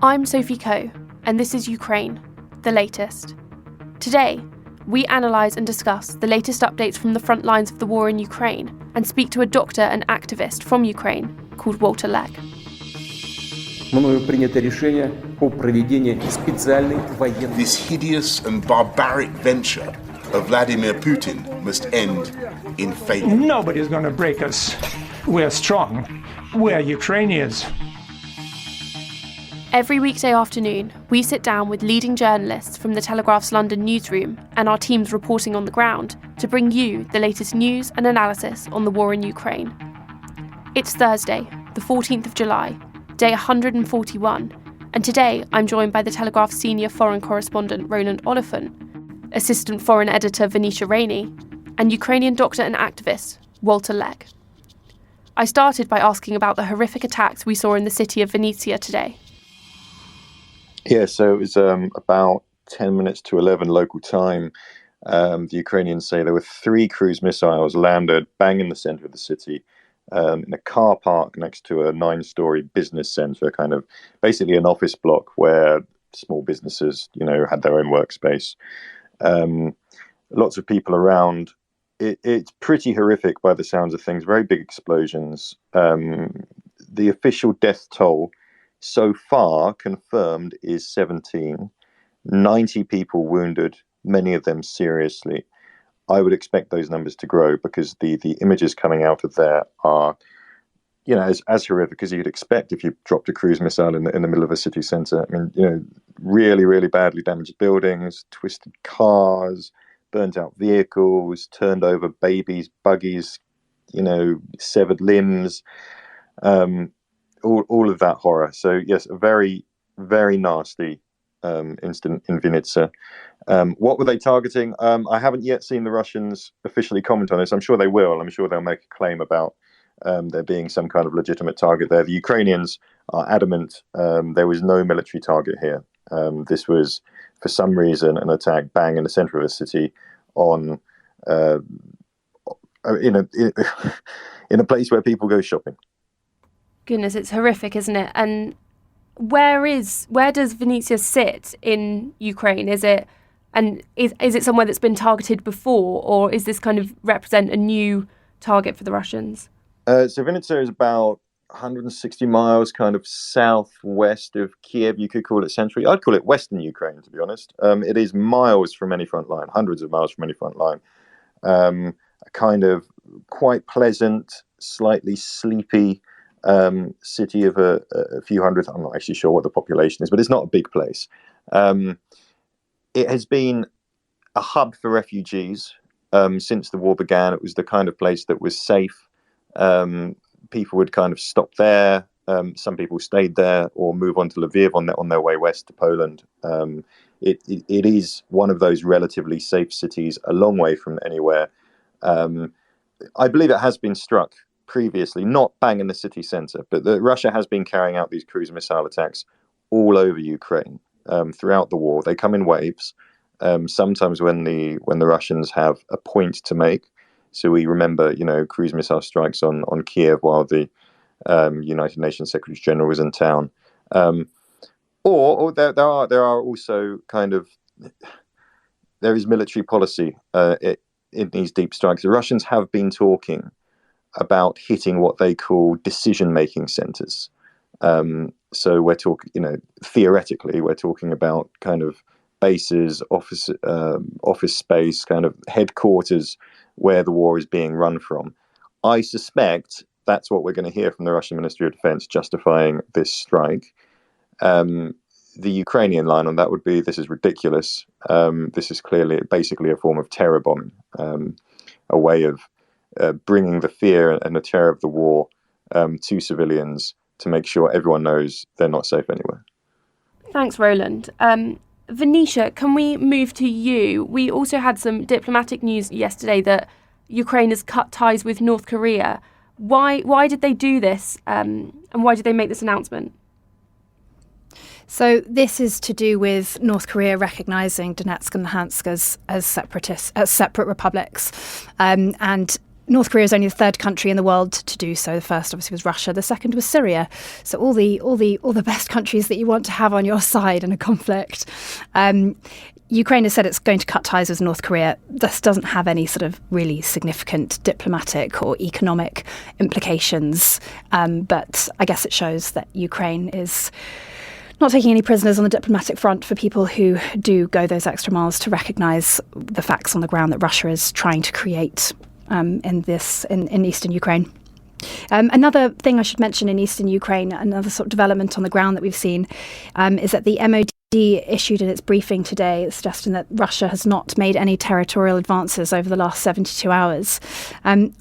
I'm Sophie Coe, and this is Ukraine, the latest. Today, we analyse and discuss the latest updates from the front lines of the war in Ukraine and speak to a doctor and activist from Ukraine called Walter Lekh. This hideous and barbaric venture of Vladimir Putin must end in failure. Nobody's going to break us. We're strong. We're Ukrainians. Every weekday afternoon, we sit down with leading journalists from the Telegraph's London newsroom and our teams reporting on the ground to bring you the latest news and analysis on the war in Ukraine. It's Thursday, the 14th of July, day 141, and today I'm joined by the Telegraph's senior foreign correspondent Roland Oliphant, assistant foreign editor Vinnytsia Rainey, and Ukrainian doctor and activist Walter Lekh. I started by asking about the horrific attacks we saw in the city of Venetia today. Yeah, so it was about 10 minutes to 11 local time. The Ukrainians say there were 3 cruise missiles landed bang in the centre of the city, in a car park next to a 9-storey business centre, kind of basically an office block where small businesses, had their own workspace. Lots of people around. It's pretty horrific by the sounds of things, very big explosions. The official death toll so far confirmed is 17, 90 people wounded, many of them seriously. I would expect those numbers to grow because the images coming out of there are, as horrific as you'd expect if you dropped a cruise missile in the middle of a city centre. I mean, really, really badly damaged buildings, twisted cars, burnt out vehicles, turned over babies, buggies, severed limbs. All of that horror. So yes, a very, very nasty incident in Vinnytsia. What were they targeting? I haven't yet seen the Russians officially comment on this. I'm sure they will. I'm sure they'll make a claim about there being some kind of legitimate target there. The Ukrainians are adamant there was no military target here. This was, for some reason, an attack bang in the centre of a city on in a place where people go shopping. Goodness, it's horrific, isn't it? And where does Vinnytsia sit in Ukraine? Is it somewhere that's been targeted before, or is this kind of represent a new target for the Russians? So Vinnytsia is about 160 miles kind of southwest of Kiev. You could call it centrally. I'd call it Western Ukraine, to be honest. It is miles from any front line, hundreds of miles from any front line. A kind of quite pleasant, slightly sleepy city of a few hundred. I'm not actually sure what the population is, but it's not a big place. It has been a hub for refugees since the war began. It was the kind of place that was safe. People would kind of stop there. Some people stayed there or move on to Lviv on their way west to Poland. It is one of those relatively safe cities, a long way from anywhere. I believe it has been struck previously, not bang in the city centre, but Russia has been carrying out these cruise missile attacks all over Ukraine throughout the war. They come in waves, sometimes when the Russians have a point to make. So we remember, cruise missile strikes on Kiev while the United Nations Secretary General was in town. Or there are also there is military policy in these deep strikes. The Russians have been talking about hitting what they call decision-making centers. So we're talking, theoretically, we're talking about kind of bases, office space, kind of headquarters where the war is being run from. I suspect that's what we're going to hear from the Russian Ministry of Defense justifying this strike. The Ukrainian line on that would be, this is ridiculous. This is basically a form of terror bombing, a way of bringing the fear and the terror of the war to civilians to make sure everyone knows they're not safe anywhere. Thanks, Roland. Vinnytsia, can we move to you? We also had some diplomatic news yesterday that Ukraine has cut ties with North Korea. Why did they do this? And why did they make this announcement? So this is to do with North Korea recognising Donetsk and Luhansk as separate republics. And North Korea is only the third country in the world to do so. The first, obviously, was Russia. The second was Syria. So all the best countries that you want to have on your side in a conflict. Ukraine has said it's going to cut ties with North Korea. This doesn't have any sort of really significant diplomatic or economic implications. But I guess it shows that Ukraine is not taking any prisoners on the diplomatic front for people who do go those extra miles to recognise the facts on the ground that Russia is trying to create in eastern Ukraine. Another thing I should mention in eastern Ukraine, another sort of development on the ground that we've seen, is that the MOD issued in its briefing today suggesting that Russia has not made any territorial advances over the last 72 hours.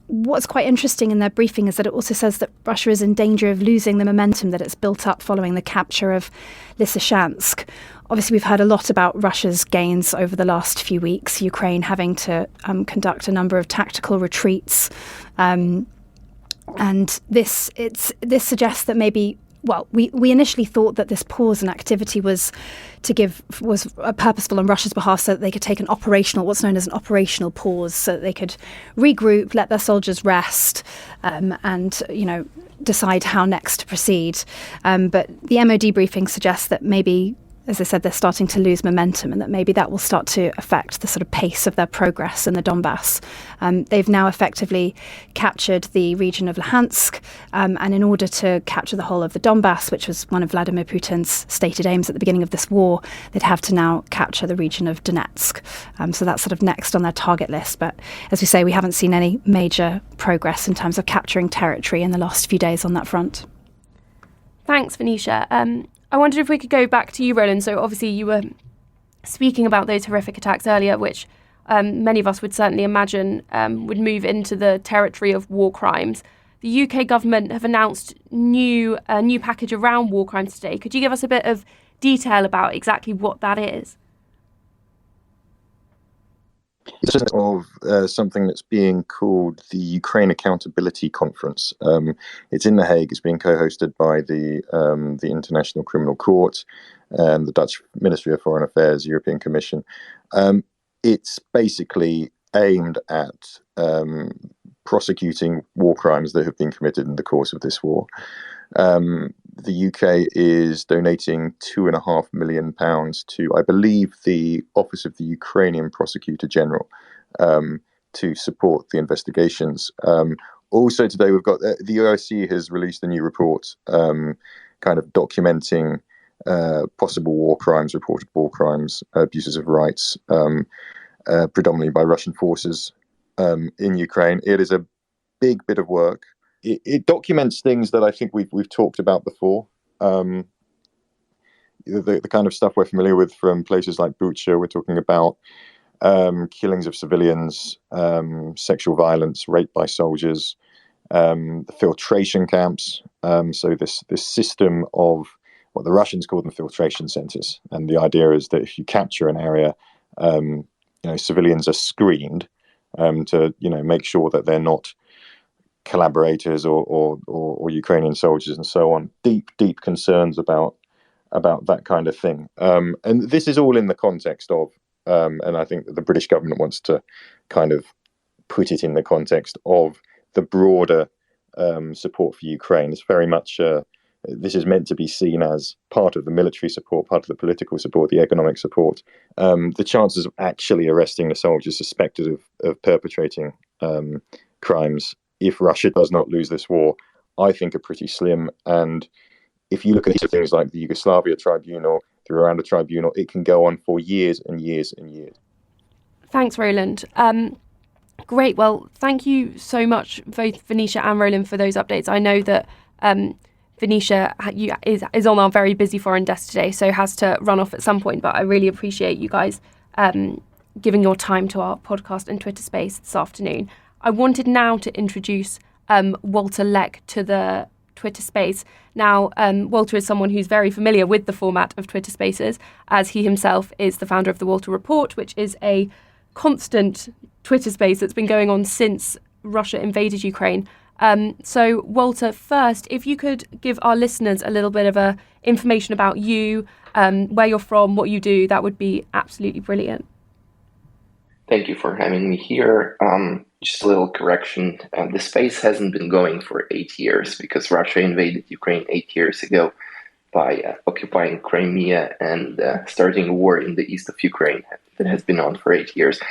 What's quite interesting in their briefing is that it also says that Russia is in danger of losing the momentum that it's built up following the capture of Lysychansk. Obviously, we've heard a lot about Russia's gains over the last few weeks, Ukraine having to conduct a number of tactical retreats. And this suggests that maybe, well, we initially thought that this pause in activity was purposeful on Russia's behalf, so that they could take what's known as an operational pause, so that they could regroup, let their soldiers rest, and decide how next to proceed. But the MOD briefing suggests that maybe, as I said, they're starting to lose momentum, and that maybe that will start to affect the sort of pace of their progress in the Donbass. They've now effectively captured the region of Luhansk, and in order to capture the whole of the Donbass, which was one of Vladimir Putin's stated aims at the beginning of this war, they'd have to now capture the region of Donetsk. So that's sort of next on their target list. But as we say, we haven't seen any major progress in terms of capturing territory in the last few days on that front. Thanks, Venetia. I wondered if we could go back to you, Roland. So obviously you were speaking about those horrific attacks earlier, which many of us would certainly imagine would move into the territory of war crimes. The UK government have announced a new package around war crimes today. Could you give us a bit of detail about exactly what that is? It's just of something that's being called the Ukraine Accountability Conference. It's in The Hague. It's being co-hosted by the International Criminal Court, the Dutch Ministry of Foreign Affairs, European Commission. It's basically aimed at prosecuting war crimes that have been committed in the course of this war. The UK is donating £2.5 million to, I believe, the Office of the Ukrainian Prosecutor General to support the investigations. Also today, we've got the OSCE has released a new report kind of documenting possible war crimes, reported war crimes, abuses of rights, predominantly by Russian forces in Ukraine. It is a big bit of work. It documents things that I think we've talked about before. The kind of stuff we're familiar with from places like Bucha. We're talking about killings of civilians, sexual violence, rape by soldiers, the filtration camps. So this system of what the Russians call them filtration centers, and the idea is that if you capture an area, civilians are screened to make sure that they're not collaborators or Ukrainian soldiers and so on. Deep concerns about that kind of thing. And this is all in the context of, and I think that the British government wants to kind of put it in the context of the broader support for Ukraine. It's very much, this is meant to be seen as part of the military support, part of the political support, the economic support. The chances of actually arresting the soldiers suspected of perpetrating crimes, if Russia does not lose this war, I think are pretty slim. And if you look at these things like the Yugoslavia Tribunal, the Rwanda Tribunal, it can go on for years and years and years. Thanks, Roland. Great. Well, thank you so much, both Venetia and Roland, for those updates. I know that Venetia is on our very busy foreign desk today, so has to run off at some point. But I really appreciate you guys giving your time to our podcast and Twitter space this afternoon. I wanted now to introduce Walter Lekh to the Twitter space. Now, Walter is someone who's very familiar with the format of Twitter spaces, as he himself is the founder of the Walter Report, which is a constant Twitter space that's been going on since Russia invaded Ukraine. So, Walter, first, if you could give our listeners a little bit of information about you, where you're from, what you do, that would be absolutely brilliant. Thank you for having me here. Just a little correction. The space hasn't been going for 8 years because Russia invaded Ukraine 8 years ago by occupying Crimea and starting a war in the east of Ukraine that has been on for 8 years.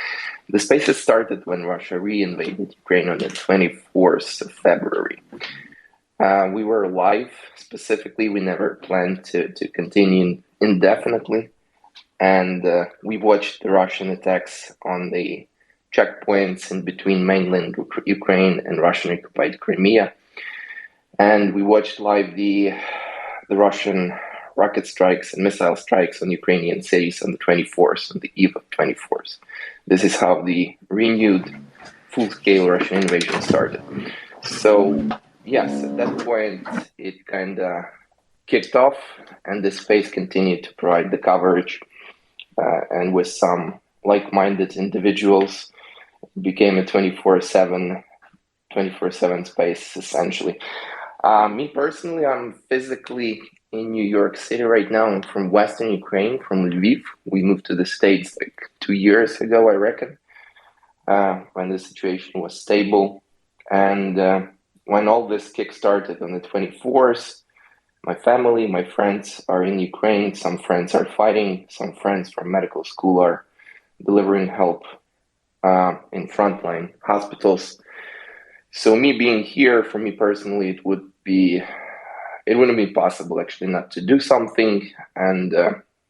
The space has started when Russia re-invaded Ukraine on the 24th of February. We were live. Specifically, we never planned to continue indefinitely. And we watched the Russian attacks on the checkpoints in between mainland Ukraine and Russian-occupied Crimea. And we watched live the Russian rocket strikes and missile strikes on Ukrainian cities on the 24th, on the eve of 24th. This is how the renewed full-scale Russian invasion started. So, yes, at that point, it kind of kicked off, and the space continued to provide the coverage, and with some like-minded individuals, became a 24/7 space, essentially. Me personally, I'm physically in New York City right now. I'm from Western Ukraine, from Lviv. We moved to the States like 2 years ago, I reckon, when the situation was stable. And when all this kick-started on the 24th, my family, my friends are in Ukraine. Some friends are fighting. Some friends from medical school are delivering help in frontline hospitals. So me being here, for me personally, it wouldn't be possible actually not to do something. And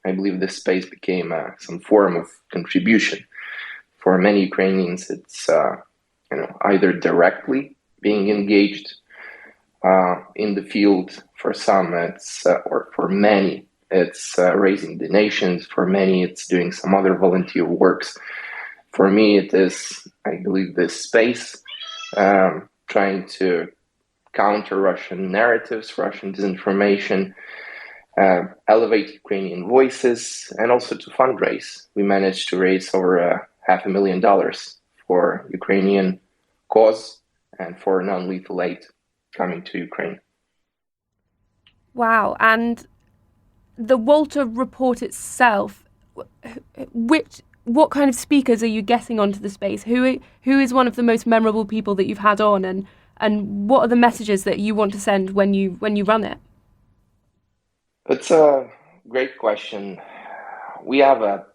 I believe this space became some form of contribution. For many Ukrainians, it's either directly being engaged in the field. For some, it's or for many, it's raising donations. For many, it's doing some other volunteer works. For me, it is, I believe, this space trying to counter Russian narratives, Russian disinformation, elevate Ukrainian voices, and also to fundraise. We managed to raise over $500,000 for Ukrainian cause and for non-lethal aid coming to Ukraine. Wow. And the Walter report itself, what kind of speakers are you getting onto the space? Who is one of the most memorable people that you've had on, and what are the messages that you want to send when you run it? It's a great question. We have a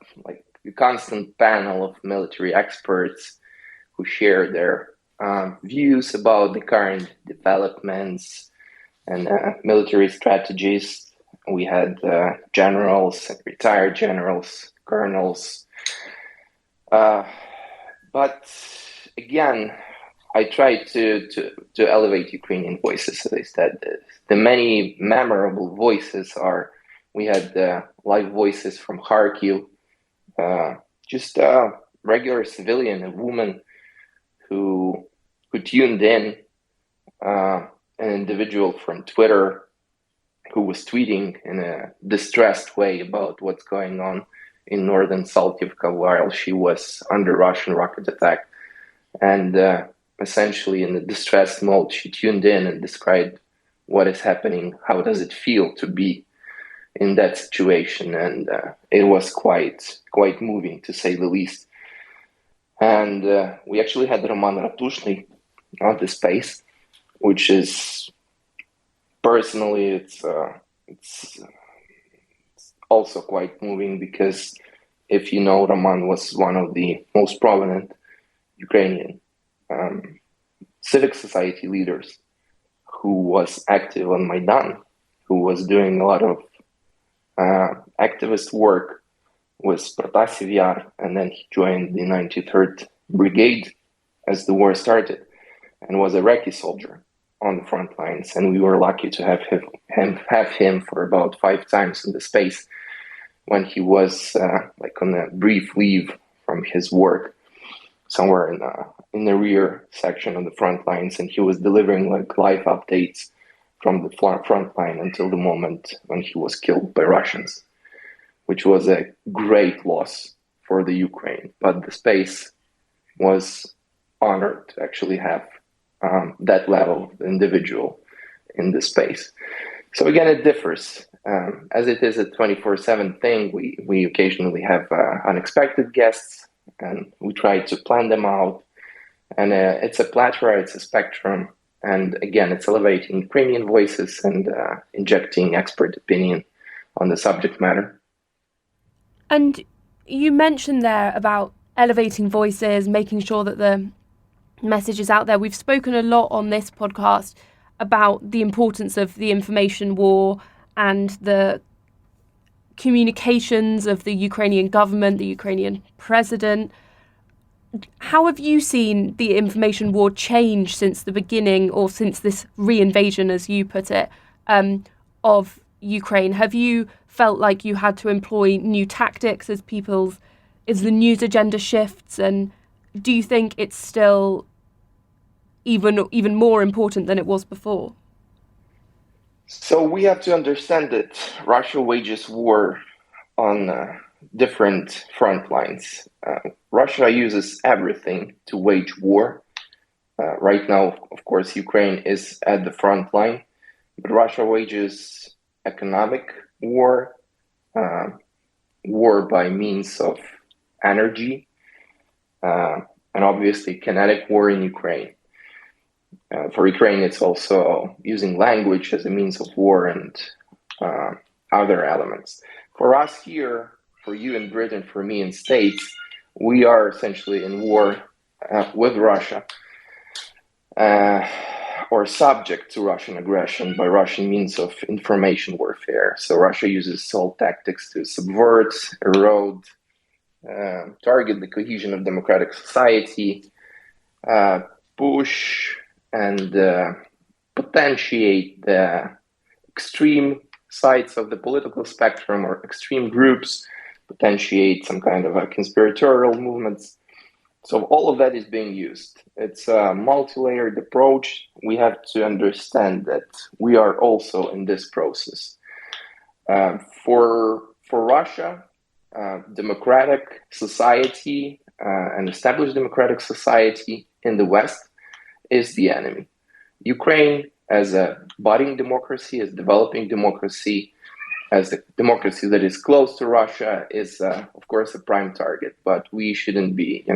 constant panel of military experts who share their views about the current developments and military strategies. We had generals, retired generals, colonels. But again, I try to elevate Ukrainian voices, as I said. The many memorable voices are, we had live voices from Kharkiv, just a regular civilian, a woman who tuned in, an individual from Twitter who was tweeting in a distressed way about what's going on in northern Saltivka while she was under Russian rocket attack. And essentially in a distressed mode, she tuned in and described what is happening, how does it feel to be in that situation. And it was quite moving, to say the least. And we actually had Roman Ratushny on the space, which is personally, it's also quite moving, because if you know, Roman was one of the most prominent Ukrainian civic society leaders who was active on Maidan, who was doing a lot of activist work with Protasiev Yar, and then he joined the 93rd Brigade as the war started, and was a recce soldier on the front lines. And we were lucky to have him for about 5 times in the space when he was on a brief leave from his work somewhere in the rear section of the front lines, and he was delivering live updates from the front line until the moment when he was killed by Russians, which was a great loss for the Ukraine. But the space was honored to actually have that level of individual in the space. So again, it differs. As it is a 24/7 thing, we occasionally have unexpected guests, and we try to plan them out And it's a plethora, it's a spectrum. And again, it's elevating Ukrainian voices and injecting expert opinion on the subject matter. And you mentioned there about elevating voices, making sure that the message is out there. We've spoken a lot on this podcast about the importance of the information war and the communications of the Ukrainian government, the Ukrainian president. How have you seen the information war change since the beginning, or since this re-invasion, as you put it, of Ukraine? Have you felt like you had to employ new tactics as the news agenda shifts? And do you think it's still even more important than it was before? So we have to understand that Russia wages war on different front lines. Russia uses everything to wage war. Right now, of course, Ukraine is at the front line, but Russia wages economic war, war by means of energy, and obviously kinetic war in Ukraine. For Ukraine, it's also using language as a means of war and other elements. For us here, for you in Britain, for me in States, we are essentially in war with Russia, or subject to Russian aggression by Russian means of information warfare. So Russia uses all tactics to subvert, erode, target the cohesion of democratic society, push and potentiate the extreme sides of the political spectrum or extreme groups, potentiate some kind of a conspiratorial movements. So all of that is being used. It's a multi-layered approach. We have to understand that we are also in this process. For Russia, democratic society, an established democratic society in the West is the enemy. Ukraine, as a budding democracy, as developing democracy, as a democracy that is close to Russia, is of course a prime target. But we shouldn't be,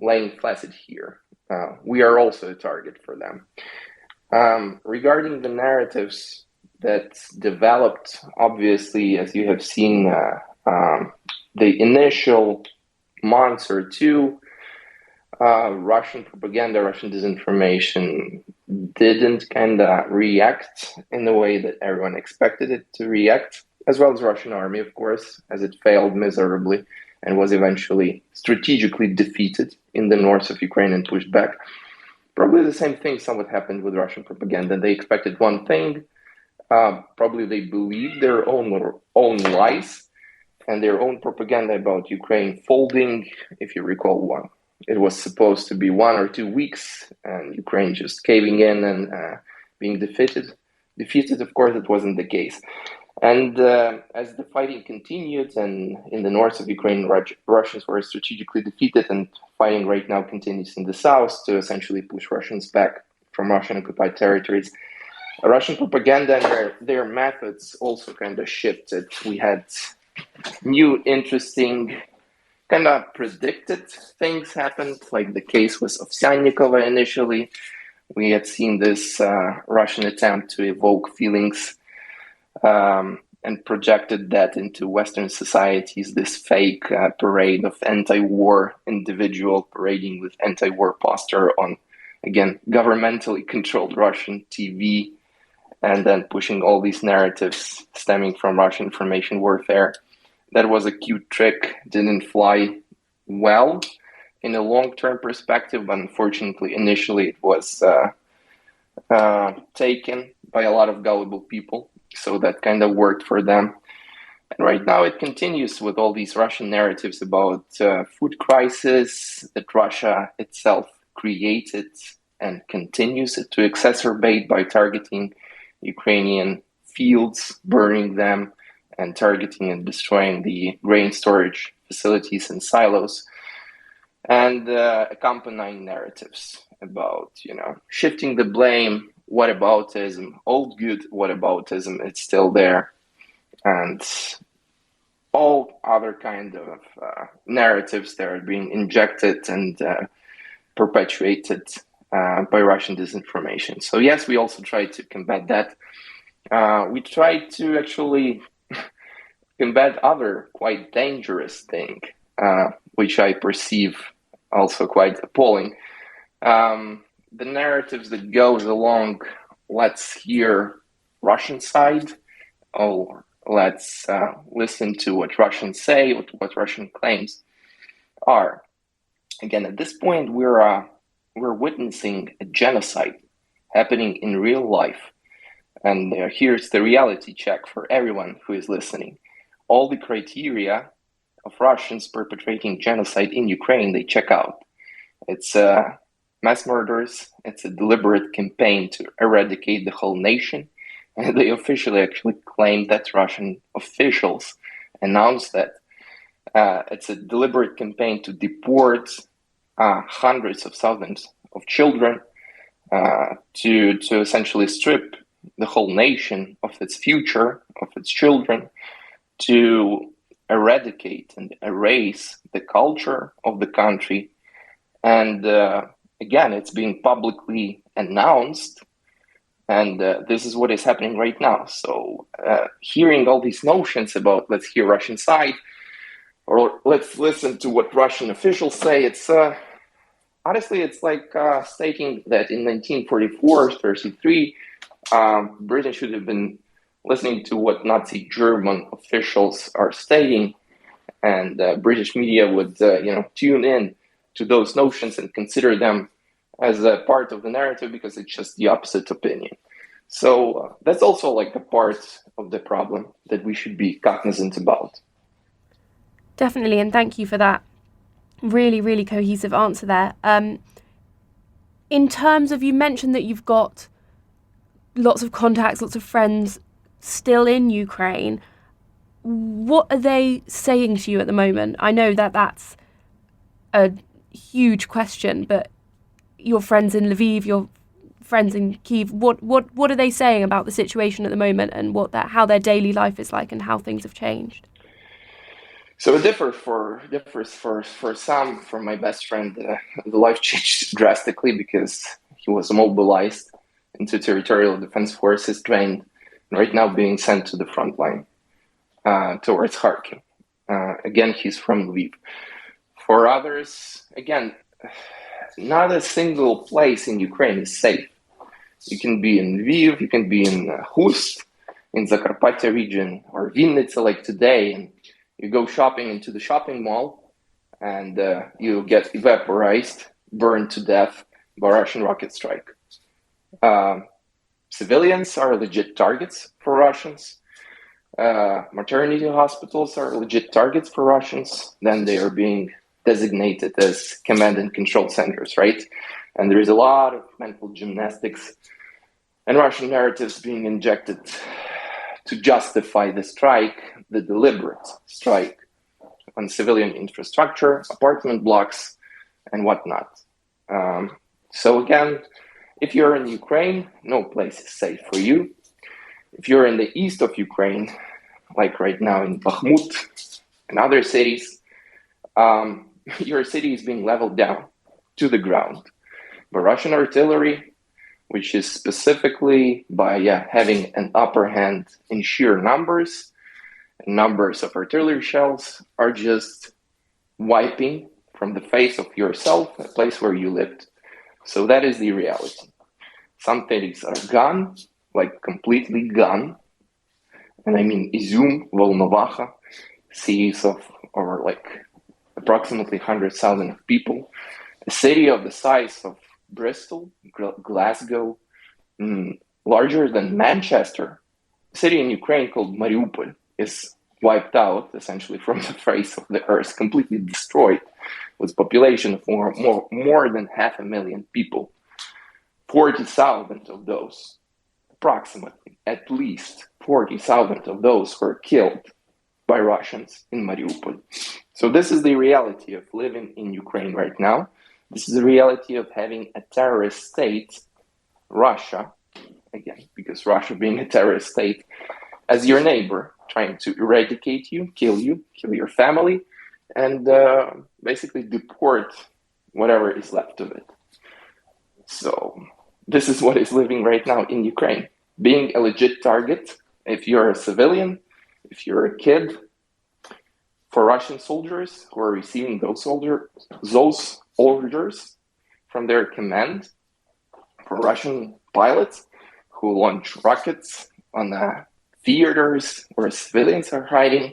laying flaccid here. We are also a target for them. Regarding the narratives that developed, obviously, as you have seen, the initial months or two, Russian propaganda, Russian disinformation didn't kind of react in the way that everyone expected it to react, as well as Russian army, of course, as it failed miserably and was eventually strategically defeated in the north of Ukraine and pushed back. Probably the same thing somewhat happened with Russian propaganda. They expected one thing, probably they believed their own lies and their own propaganda about Ukraine folding, if you recall one. It was supposed to be 1 or 2 weeks, and Ukraine just caving in and being defeated. Of course, it wasn't the case. And as the fighting continued, and in the north of Ukraine, Russians were strategically defeated, and fighting right now continues in the south to essentially push Russians back from Russian-occupied territories. Russian propaganda and their methods also kind of shifted. We had new, interesting, kind of predicted things happened, like the case with Ovsyannikova initially. We had seen this Russian attempt to evoke feelings and projected that into Western societies, this fake parade of anti-war individual parading with anti-war poster on, again, governmentally controlled Russian TV, and then pushing all these narratives stemming from Russian information warfare. That was a cute trick, didn't fly well in a long-term perspective, but unfortunately, initially it was taken by a lot of gullible people. So that kind of worked for them. And right now it continues with all these Russian narratives about food crisis that Russia itself created and continues to exacerbate by targeting Ukrainian fields, burning them, and targeting and destroying the grain storage facilities and silos, and accompanying narratives about, shifting the blame, whataboutism, old good whataboutism, it's still there, and all other kind of narratives that are being injected and perpetuated by Russian disinformation. So yes, we also try to combat that. We try to actually combat other quite dangerous thing, which I perceive also quite appalling. The narratives that goes along, let's hear Russian side, or let's listen to what Russians say, what Russian claims are. Again, at this point, we're witnessing a genocide happening in real life. And here's the reality check for everyone who is listening. All the criteria of Russians perpetrating genocide in Ukraine, they check out. It's mass murders, it's a deliberate campaign to eradicate the whole nation. And they officially actually claim that Russian officials announced that. It's a deliberate campaign to deport hundreds of thousands of children, to essentially strip the whole nation of its future, of its children, to eradicate and erase the culture of the country. And again, it's being publicly announced, and this is what is happening right now. So hearing all these notions about let's hear Russian side, or let's listen to what Russian officials say, it's honestly, it's like stating that in 1944-33, Britain should have been listening to what Nazi German officials are stating, and British media would tune in to those notions and consider them as a part of the narrative because it's just the opposite opinion. So that's also like a part of the problem that we should be cognizant about. Definitely, and thank you for that really, really cohesive answer there. In terms of, you mentioned that you've got lots of contacts, lots of friends still in Ukraine. What are they saying to you at the moment? I know that that's a huge question, but your friends in Lviv, your friends in Kyiv, what are they saying about the situation at the moment, and how their daily life is like and how things have changed? So it differs for some. For my best friend, the life changed drastically because he was mobilized into territorial defense forces, trained, and right now being sent to the front line towards Kharkiv. Again, he's from Lviv. For others, again, not a single place in Ukraine is safe. You can be in Lviv, you can be in Hust, in Zakarpattia region, or Vinnytsia like today, and you go shopping into the shopping mall, and you get vaporized, burned to death by Russian rocket strike. Civilians are legit targets for Russians. Maternity hospitals are legit targets for Russians. Then they are being designated as command and control centers, right? And there is a lot of mental gymnastics and Russian narratives being injected to justify the strike, the deliberate strike on civilian infrastructure, apartment blocks, and whatnot. So again, if you're in Ukraine, no place is safe for you. If you're in the east of Ukraine, like right now in Bakhmut and other cities, your city is being leveled down to the ground by Russian artillery, which is specifically by having an upper hand in sheer numbers. Numbers of artillery shells are just wiping from the face of yourself a place where you lived. So that is the reality. Some cities are gone, like completely gone. And I mean Izum, Volnovakha, cities of over like approximately 100,000 people. A city of the size of Bristol, Glasgow, larger than Manchester. A city in Ukraine called Mariupol is wiped out essentially from the face of the earth, completely destroyed, with population of more than 500,000 people. 40,000 of those, approximately, at least 40,000 of those were killed by Russians in Mariupol. So this is the reality of living in Ukraine right now. This is the reality of having a terrorist state, Russia, again, because Russia being a terrorist state, as your neighbor, trying to eradicate you, kill your family, and basically deport whatever is left of it. So this is what is living right now in Ukraine. Being a legit target, if you're a civilian, if you're a kid, for Russian soldiers who are receiving those orders from their command, for Russian pilots who launch rockets on the theaters where civilians are hiding,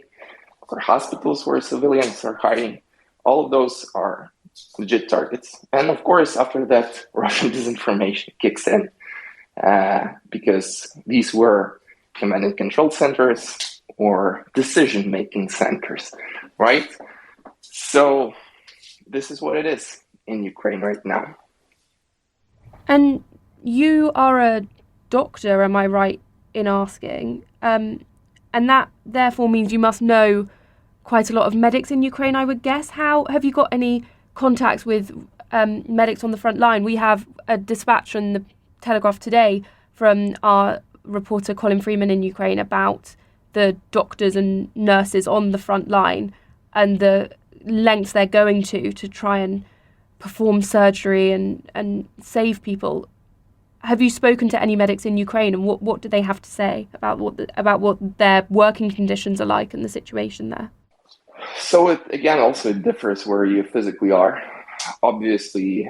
or hospitals where civilians are hiding, all of those are legit targets. And of course, after that, Russian disinformation kicks in because these were command and control centers or decision-making centers, right? So this is what it is in Ukraine right now. And you are a doctor, am I right in asking? And that therefore means you must know quite a lot of medics in Ukraine, I would guess. How have you got any contacts with medics on the front line? We have a dispatch on the Telegraph today from our reporter Colin Freeman in Ukraine about the doctors and nurses on the front line and the lengths they're going to try and perform surgery and save people. Have you spoken to any medics in Ukraine, and what do they have to say about what their working conditions are like and the situation there? So it also differs where you physically are. Obviously,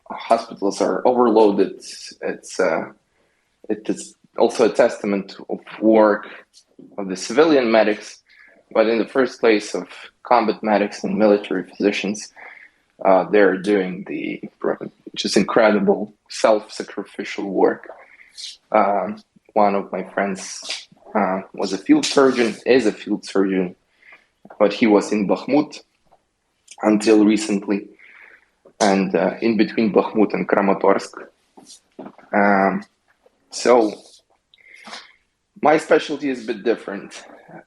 hospitals are overloaded. It is also a testament of work of the civilian medics, but in the first place of combat medics and military physicians, they're doing the just incredible self-sacrificial work. One of my friends was a field surgeon, is a field surgeon, but he was in Bakhmut until recently, and in between Bakhmut and Kramatorsk. So my specialty is a bit different.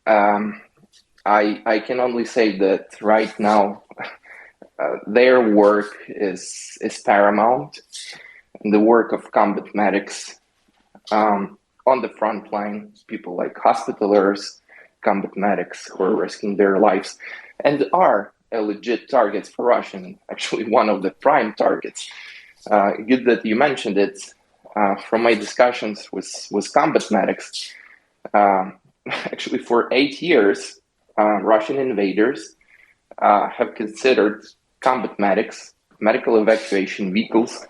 I can only say that right now their work is paramount. And the work of combat medics on the front line, people like hospitalers, combat medics who are risking their lives and are a legit target for Russian, actually one of the prime targets. Good that you mentioned it. From my discussions with combat medics, actually for 8 years, Russian invaders have considered combat medics, medical evacuation vehicles,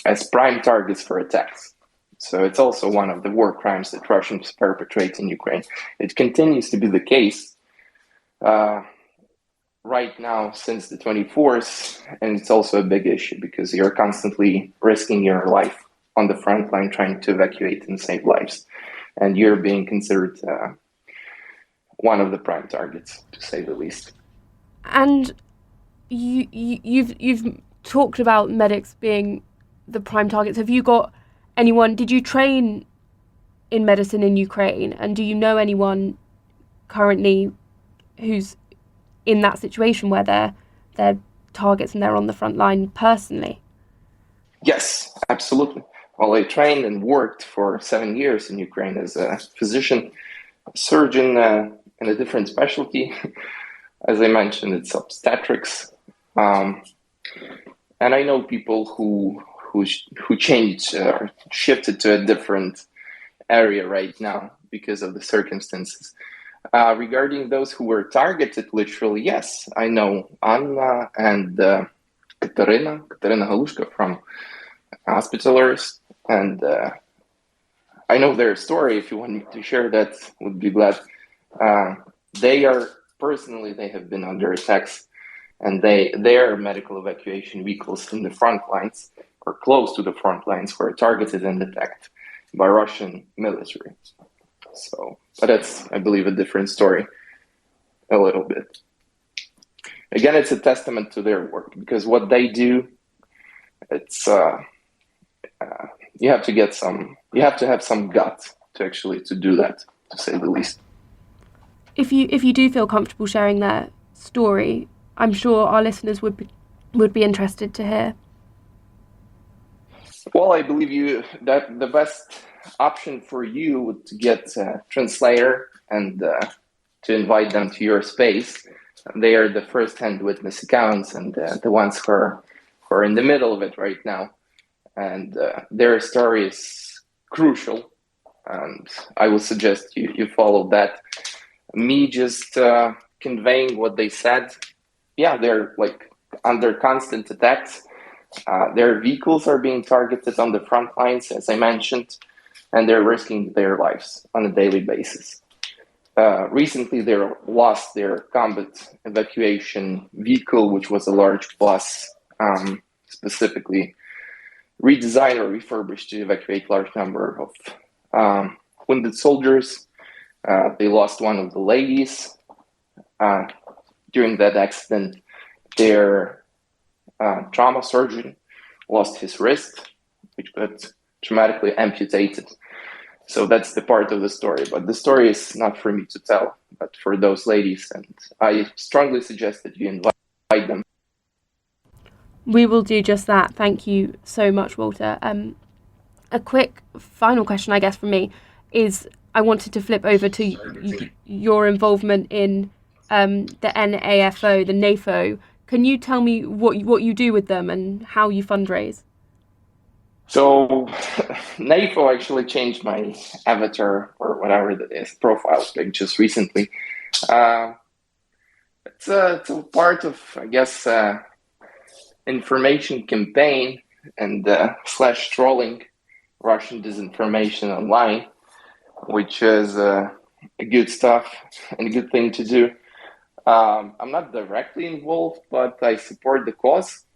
as prime targets for attacks. So it's also one of the war crimes that Russians perpetrate in Ukraine. It continues to be the case right now since the 24th, and it's also a big issue because you're constantly risking your life on the front line trying to evacuate and save lives. And you're being considered one of the prime targets, to say the least. And you've talked about medics being the prime targets. Have you got anyone? Did you train in medicine in Ukraine, and do you know anyone currently who's in that situation where they're targets and they're on the front line personally? Yes, absolutely. Well, I trained and worked for 7 years in Ukraine as a physician, surgeon in a different specialty. As I mentioned, it's obstetrics. And I know people who changed or shifted to a different area right now because of the circumstances. Regarding those who were targeted, literally, yes, I know Anna and Katerina Galushka from Hospitalers, and I know their story. If you want me to share that, would be glad. They have been under attacks, and their medical evacuation vehicles in the front lines or close to the front lines were targeted and attacked by Russian military. So, but that's, I believe, a different story a little bit. Again, it's a testament to their work because what they do, it's you have to have some guts to do that, to say the least. If you do feel comfortable sharing their story, I'm sure our listeners would be interested to hear. Well, I believe that the best option for you would to get a translator and to invite them to your space. They are the first-hand witness accounts and the ones who are who are in the middle of it right now. And their story is crucial. And I will suggest you follow that. Me just conveying what they said. Yeah, they're like under constant attacks. Their vehicles are being targeted on the front lines, as I mentioned, and they're risking their lives on a daily basis. Recently, they lost their combat evacuation vehicle, which was a large bus, specifically redesigned or refurbished to evacuate large number of wounded soldiers. They lost one of the ladies during that accident. Their trauma surgeon lost his wrist, which got traumatically amputated. So that's the part of the story. But the story is not for me to tell, but for those ladies. And I strongly suggest that you invite them. We will do just that. Thank you so much, Walter. A quick final question, I guess, from me is I wanted to flip over to your involvement in the NAFO, the NAFO. Can you tell me what you do with them and how you fundraise? So NAFO actually changed my avatar or whatever that is, profile pic just recently. It's a part of, I guess, information campaign and slash trolling Russian disinformation online, which is good stuff and a good thing to do. I'm not directly involved, but I support the cause.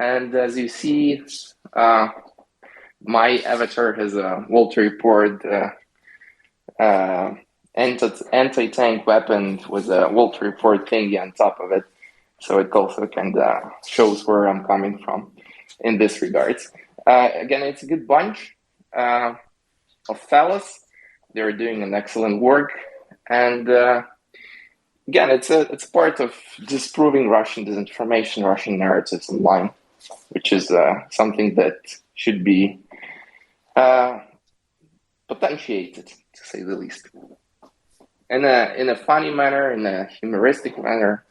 And as you see, my avatar has a Walter Report anti-tank weapon with a Walter Report thingy on top of it. So it also kind of shows where I'm coming from in this regards. Again, it's a good bunch of fellas. They're doing an excellent work. And again, it's part of disproving Russian disinformation, Russian narratives online, which is something that should be potentiated, to say the least. In a funny manner, in a humoristic manner,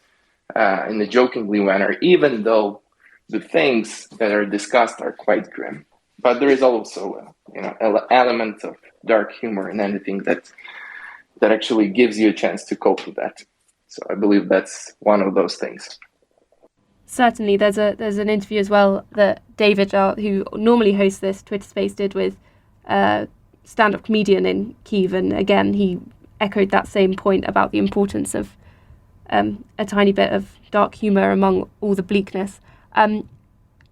in a jokingly manner, even though the things that are discussed are quite grim. But there is also an element of dark humor in anything that actually gives you a chance to cope with that. So I believe that's one of those things. Certainly, there's an interview as well that David, who normally hosts this Twitter space, did with a stand-up comedian in Kyiv, and again he echoed that same point about the importance of a tiny bit of dark humour among all the bleakness.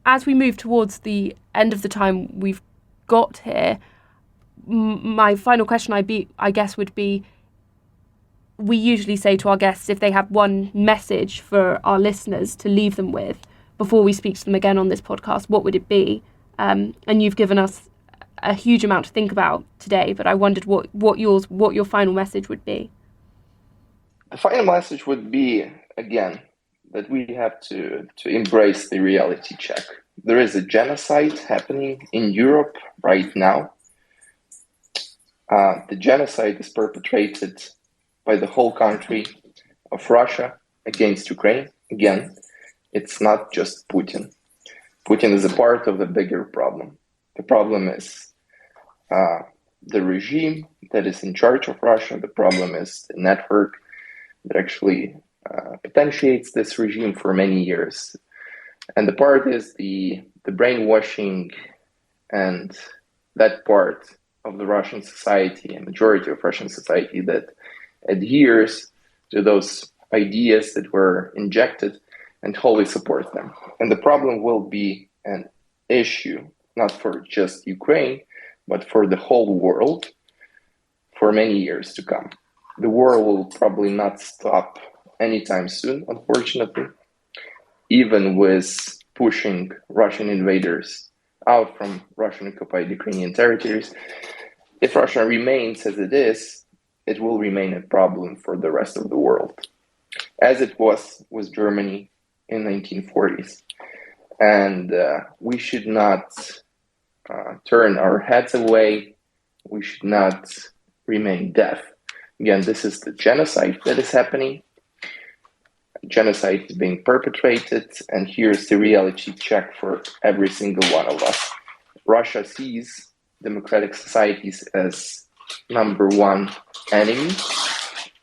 As we move towards the end of the time we've got here, my final question I guess would be, we usually say to our guests if they have one message for our listeners to leave them with before we speak to them again on this podcast, what would it be? And you've given us a huge amount to think about today, but I wondered what your final message would be. The final message would be, again, that we have to embrace the reality check. There is a genocide happening in Europe right now. The genocide is perpetrated by the whole country of Russia against Ukraine. Again, it's not just Putin. Putin is a part of the bigger problem. The problem is the regime that is in charge of Russia. The problem is the network that actually potentiates this regime for many years. And the part is the brainwashing and that part of the Russian society, a majority of Russian society that adheres to those ideas that were injected and wholly support them. And the problem will be an issue, not for just Ukraine, but for the whole world for many years to come. The war will probably not stop anytime soon, unfortunately, even with pushing Russian invaders out from Russian-occupied Ukrainian territories. If Russia remains as it is, it will remain a problem for the rest of the world, as it was with Germany in the 1940s. And we should not turn our heads away. We should not remain deaf. Again, this is the genocide that is happening. Genocide is being perpetrated, and here's the reality check for every single one of us. Russia sees democratic societies as number one enemy,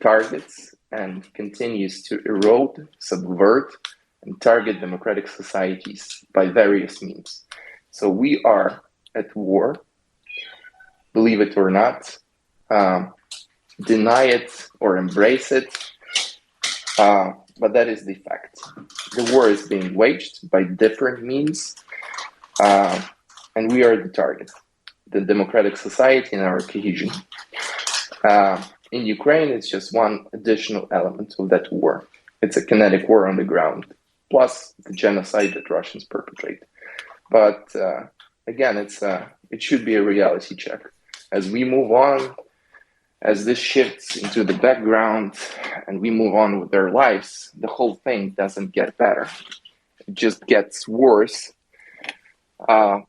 targets, and continues to erode, subvert, and target democratic societies by various means. So we are at war, believe it or not, deny it or embrace it, but that is the fact. The war is being waged by different means, and we are the target, the democratic society and our cohesion. In Ukraine, it's just one additional element of that war. It's a kinetic war on the ground, plus the genocide that Russians perpetrate. But again, it should be a reality check. As we move on, as this shifts into the background and we move on with our lives, the whole thing doesn't get better. It just gets worse,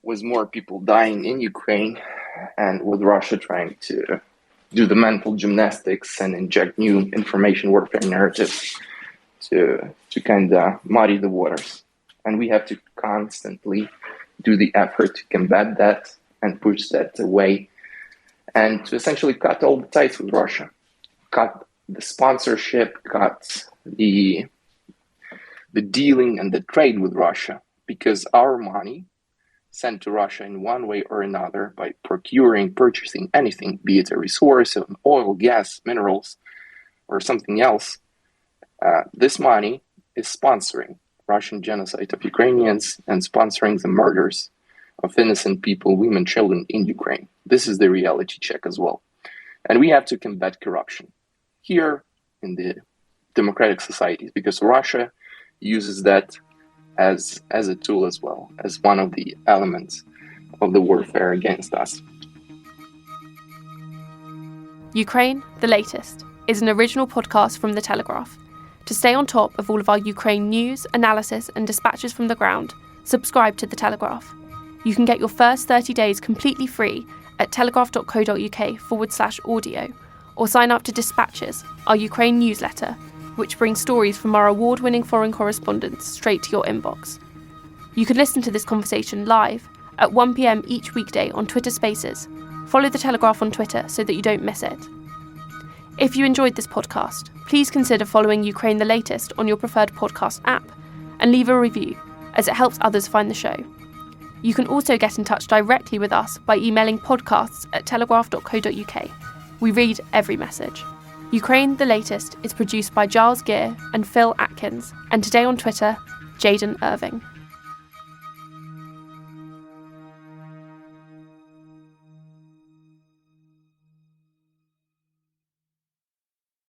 with more people dying in Ukraine and with Russia trying to do the mental gymnastics and inject new information warfare narratives to kind of muddy the waters. And we have to constantly do the effort to combat that and push that away, and to essentially cut all the ties with Russia, cut the sponsorship, cut the dealing and the trade with Russia, because our money sent to Russia in one way or another by purchasing anything, be it a resource of oil, gas, minerals, or something else, this money is sponsoring Russian genocide of Ukrainians and sponsoring the murders of innocent people, women, children in Ukraine. This is the reality check as well. And we have to combat corruption here in the democratic societies, because Russia uses that as a tool as well, as one of the elements of the warfare against us. Ukraine, the latest, is an original podcast from The Telegraph. To stay on top of all of our Ukraine news, analysis and dispatches from the ground, subscribe to The Telegraph. You can get your first 30 days completely free at telegraph.co.uk/audio, or sign up to Dispatches, our Ukraine newsletter, which brings stories from our award-winning foreign correspondents straight to your inbox. You can listen to this conversation live at 1 p.m. each weekday on Twitter Spaces. Follow The Telegraph on Twitter so that you don't miss it. If you enjoyed this podcast, please consider following Ukraine the Latest on your preferred podcast app and leave a review, as it helps others find the show. You can also get in touch directly with us by emailing podcasts@telegraph.co.uk. We read every message. Ukraine the Latest is produced by Giles Gear and Phil Atkins, and today on Twitter, Jaden Irving.